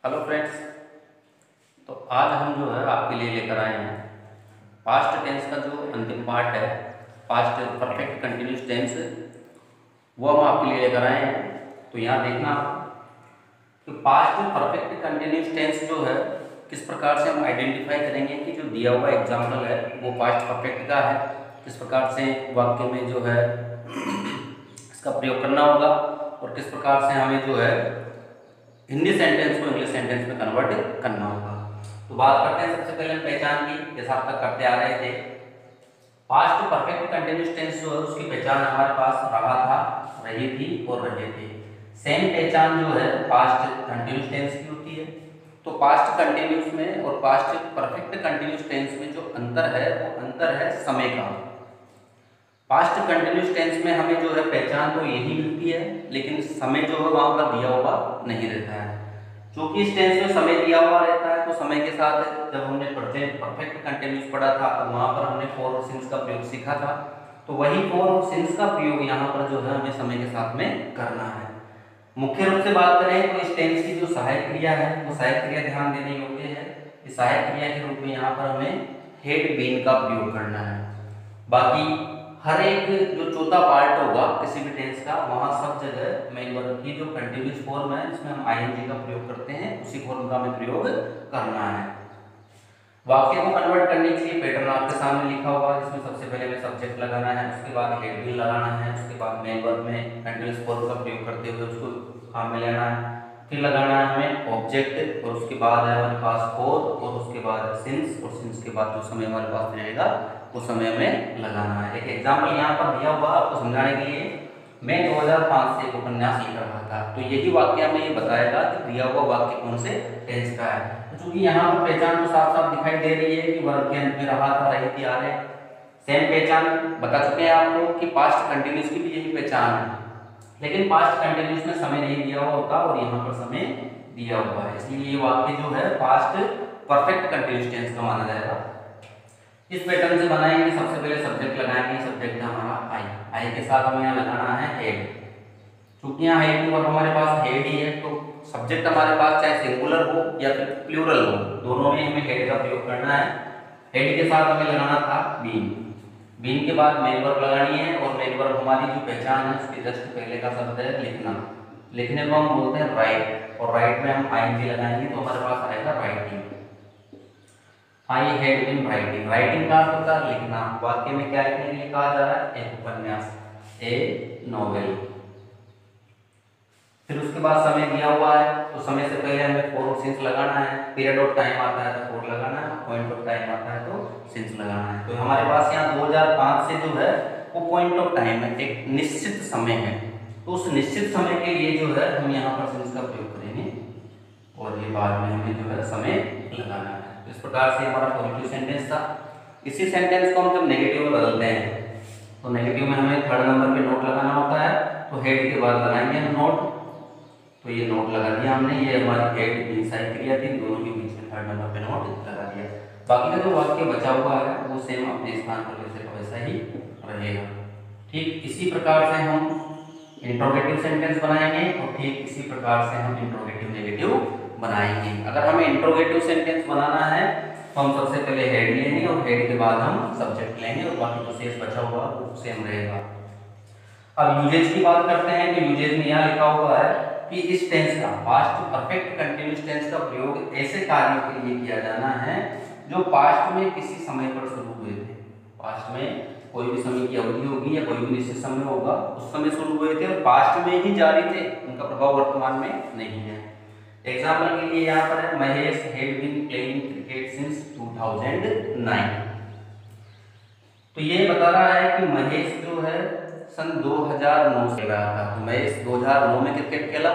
Hello friends. तो आज हम जो है आपके लिए लेकर आए हैं पास्ट टेंस का जो अंतिम पार्ट है, पास्ट परफेक्ट कंटिन्यूस टेंस, वो हम आपके लिए लेकर आए हैं। तो यहाँ देखना कि पास्ट परफेक्ट कंटिन्यूस टेंस जो है किस प्रकार से हम आइडेंटिफाई करेंगे कि जो दिया हुआ एग्जाम्पल है वो पास्ट परफेक्ट का है, किस प्रकार से वाक्य में जो है इसका प्रयोग करना होगा और किस प्रकार से हमें जो है हिंदी सेंटेंस को इंग्लिश सेंटेंस में कन्वर्ट करना होगा। तो बात करते हैं सबसे पहले पहचान की, जैसा आप तक करते आ रहे थे। पास्ट परफेक्ट कंटिन्यूस टेंस जो है उसकी पहचान हमारे पास रहा था, रही थी और रहे थे। सेम पहचान जो है पास्ट कंटिन्यूस टेंस की होती है। तो पास्ट कंटिन्यूस में और पास्ट परफेक्ट कंटिन्यूस टेंस में जो अंतर है वो अंतर है समय का। पास्ट कंटिन्यूस टेंस में हमें जो है पहचान तो यही मिलती है, लेकिन समय जो है वहां पर दिया हुआ नहीं रहता है। क्योंकि इस टेंस में समय दिया हुआ रहता है तो समय के साथ जब हमने प्रेजेंट परफेक्ट कंटिन्यूस पढ़ा था तो वहां पर हमने फॉर और सिंस का प्रयोग सीखा था। तो वही फॉर और सिंस का प्रयोग यहाँ पर जो है हमें समय के साथ में करना है। मुख्य रूप से बात करें तो इस टेंस की जो सहायक क्रिया है वो सहायक क्रिया ध्यान देने योग्य है। इस सहायक क्रिया के रूप में यहाँ पर हमें हेड बीन का प्रयोग करना है। बाकी हर एक जो चौथा पार्ट होगा किसी भी टेंस का, वहां सब जगह मेन वर्ब की जो कंटिन्यूस फॉर्म है जिसमें हम आईएनजी का प्रयोग करते हैं उसी फॉर्म का हमें प्रयोग करना है। वाक्य को कन्वर्ट करने के लिए पैटर्न आपके सामने लिखा होगा, जिसमें सबसे पहले हमें सब्जेक्ट लगाना है, उसके बाद हेड बीन लगाना है, उसके बाद मेन वर्ब में कंटिन्यूस फॉर्म का प्रयोग करते हुए उसको काम में लेना है, फिर लगाना है हमें ऑब्जेक्ट और उसके बाद है हमारे पास फॉर और उसके बाद सिंस और सिंस के बाद जो समय हमारे पास रहेगा वो समय में लगाना है। एक एग्जाम्पल यहाँ पर दिया हुआ आपको समझाने के लिए, मैं 2005 से एक उपन्यास लिख रहा था। तो यही वाक्य हमें ये बताएगा कि दिया हुआ वाक्य कौन से टेंस का है। तो चूंकि यहाँ पर पहचान तो साफ साफ दिखाई दे रही है कि वर्ब के अंत में रहा था, रही थी, आ रहे, सेम पहचान बता चुके हैं आपको कि पास्ट कंटिन्यूस की भी यही पहचान है। लेकिन पास्ट कंटिन्यूस में समय नहीं दिया हुआ होता और यहाँ पर समय दिया हुआ है, इसलिए ये वाक्य जो है पास्ट परफेक्ट कंटिन्यूस टेंस का माना जाएगा। इस पैटर्न से बनाएंगे, सबसे पहले सब्जेक्ट लगाएंगे, सब्जेक्ट है हमारा आई, आई के साथ हमें यहाँ लगाना है हेड। चूंकि यहाँ हेड और हमारे पास हेड ही है तो सब्जेक्ट हमारे पास चाहे सिंगुलर हो या फिर प्लूरल हो, दोनों में हमें हेड का प्रयोग करना है। हेड के साथ हमें लगाना था बीन, बीन के बाद मेन वर्ब लगानी है और मेन वर्ब हमारी जो पहचान है उसके जस्ट पहले का शब्द है लिखना। लिखने को हम बोलते हैं राइट और राइट में हम आईएनजी लगाएंगे तो हमारे पास आएगा writing. I had been writing, writing का अर्थ होता है लिखना। वाक्य में क्या लिखने के लिए कहा जा रहा है? एक उपन्यास, ए नॉवेल। फिर उसके बाद समय दिया हुआ है तो समय से पहले हमें फॉर और सिंस लगाना है। पीरियड ऑफ टाइम आता है तो फॉर लगाना है, पॉइंट ऑफ टाइम आता है तो सिंस लगाना है। तो हमारे पास यहाँ 2005 से जो है वो पॉइंट ऑफ टाइम है, एक निश्चित समय है। तो उस निश्चित समय के लिए जो है हम यहाँ पर सिंस का प्रयोग करेंगे और ये बाद में हमें जो है समय लगाना है। तो इस प्रकार से हमारा पॉजिटिव सेंटेंस था। इसी सेंटेंस को हम जब नेगेटिव में बदलते हैं तो नेगेटिव में हमें थर्ड नंबर पे नोट लगाना होता है। तो हेड के बाद लगाएंगे हम नोट, तो ये नोट लगा दिया हमने, ये हमारी हेड बीन साइड क्रिया थी, दोनों के बीच में थर्ड नंबर पे नोट लगा दिया। बाकी का जो वाक्य बचा हुआ है वो सेम अपने स्थान पर वैसे का वैसा ही रहेगा। ठीक इसी प्रकार से हम इंट्रोगेटिव सेंटेंस बनाएंगे और ठीक इसी प्रकार से हम इंट्रोगेटिव नेगेटिव बनाएंगे। अगर हमें इंट्रोगेटिव सेंटेंस बनाना है तो हम सबसे पहले हेड लेंगे और हेड के बाद हम सब्जेक्ट लेंगे और बाकी जो शेष बचा हुआ वो सेम रहेगा। अब यूजेज की बात करते हैं तो यूजेज में यहाँ लिखा हुआ है कि इस टेंस का पास्ट परफेक्ट कंटिन्यूस टेंस का प्रयोग ऐसे कार्यों के लिए किया जाना है जो पास्ट में किसी समय पर शुरू हुए थे। पास्ट में कोई भी समय की अवधि होगी या कोई भी निश्चित समय होगा, उस समय शुरू हुए थे और पास्ट में ही जारी थे, उनका प्रभाव वर्तमान में नहीं है। एग्जाम्पल के लिए यहाँ पर है Mahesh had been playing cricket since 2009। तो ये बता रहा है कि महेश जो है सन 2009 से खेल रहा था। तो महेश 2009 में क्रिकेट खेला,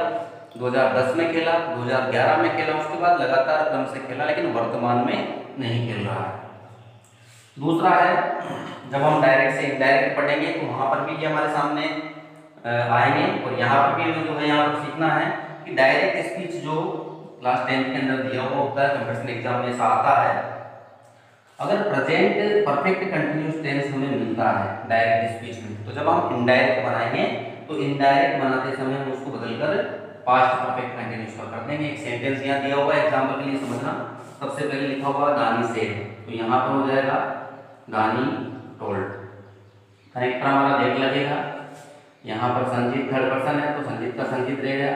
2010 में खेला, 2011 में खेला, उसके बाद लगातार क्रम से खेला, लेकिन वर्तमान में नहीं खेल रहा है। दूसरा है जब हम डायरेक्ट से इनडायरेक्ट पढ़ेंगे तो वहां पर भी ये हमारे सामने आएंगे और यहाँ पर भी हमें जो है यहाँ पर सीखना है कि डायरेक्ट स्पीच जो क्लास 10 के अंदर दिया हुआ होता है, कंपटीशन एग्जाम में ऐसा आता है। अगर प्रेजेंट परफेक्ट कंटिन्यूस टेंस हमें मिलता है डायरेक्ट स्पीच में, तो जब हम इनडायरेक्ट बनाएंगे तो इनडायरेक्ट बनाते समय हम उसको बदलकर पास्ट परफेक्ट कंटिन्यूस का कर देंगे। एक सेंटेंस यहाँ दिया हुआ है एग्जांपल के लिए समझना। सबसे पहले लिखा हुआ है दानी सेड, तो यहाँ पर हो जाएगा दानी टोल्ड। कनेक्टर हमारा देख लगेगा। यहाँ पर संजीत थर्ड पर्सन है तो संजीत का संजीत रहेगा।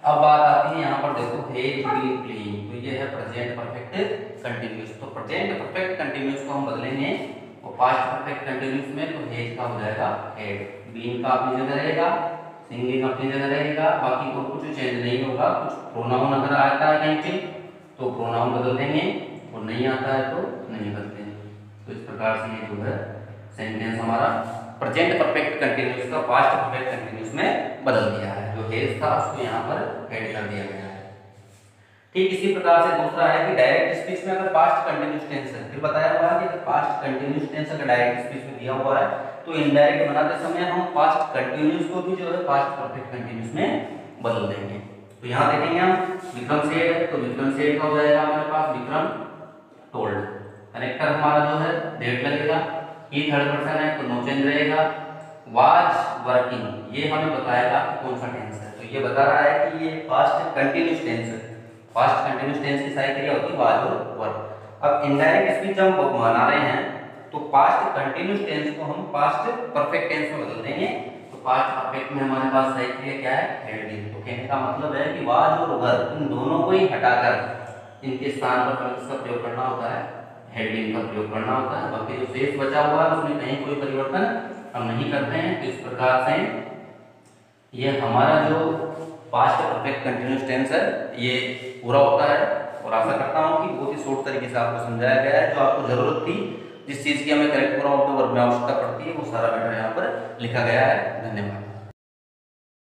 अब बात आती है यहाँ पर देखो हैज बीन प्लेइंग, तो ये है प्रेजेंट परफेक्ट कंटिन्यूस। तो प्रेजेंट परफेक्ट कंटिन्यूस को हम बदलेंगे और पास्ट परफेक्ट कंटिन्यूस में तो हैज का हो जाएगा हैड, बीन का अपनी जगह रहेगा, सिंगिंग अपनी जगह रहेगा, बाकी को कुछ चेंज नहीं होगा। कुछ प्रोनाउन अगर आता है कहीं पे तो प्रोनाउन बदल देंगे और नहीं आता है तो नहीं बदलेंगे। तो इस प्रकार से ये जो है सेंटेंस हमारा प्रेजेंट परफेक्ट कंटिन्यूस का पास्ट परफेक्ट कंटिन्यूस में बदल दिया है। जो हेज था उसको यहाँ पर ऐड कर दिया गया है। ठीक इसी प्रकार से दूसरा है कि डायरेक्ट स्पीच में अगर पास्ट कंटिन्यूस टेंस है, फिर बताया हुआ है कि पास्ट कंटिन्यूस टेंस अगर डायरेक्ट स्पीच में दिया हुआ है तो इनडायरेक्ट बनाते समय हम पास्ट कंटिन्यूस को भी जो है पास्ट परफेक्ट कंटिन्यूस में बदल देंगे। तो यहाँ देखेंगे हम विक्रम सेड है तो विक्रम सेड का हो जाएगा हमारे पास विक्रम टोल्ड। कनेक्टर हमारा जो है डेट लगेगा, ही थर्ड पर्सन है तो नो चेंज रहेगा। वाज वर्किंग, ये हमें बताएगा कौन सा टेंस है, तो ये बता रहा है कि ये पास्ट कंटिन्यूस टेंस है। पास्ट कंटिन्यूस टेंस की सारी क्रिया होती है वाज और वर्क। अब इनडायरेक्ट स्पीच हम बना रहे हैं तो पास्ट कंटिन्यूस टेंस को हम पास्ट परफेक्ट टेंस में बदल देंगे। तो पास्ट परफेक्ट में हमारे पास सही क्रिया क्या है, हैड बीन। तो कहने का मतलब है कि वाज और वर इन दोनों को ही हटाकर इनके स्थान पर किसका प्रयोग करना होता है, हैड बीन का प्रयोग करना होता है। बाकी जो शेष बचा हुआ है उसमें कहीं कोई परिवर्तन हम नहीं करते हैं। तो इस प्रकार से ये हमारा जो पास्ट परफेक्ट कंटिन्यूस टेंस है ये पूरा होता है। और आशा करता हूँ कि बहुत ही शॉर्ट तरीके से आपको समझाया गया है। जो आपको जरूरत थी, जिस चीज़ की हमें correct form of the verb में आवश्यकता पड़ती है, वो सारा मैटर यहाँ पर लिखा गया है। धन्यवाद।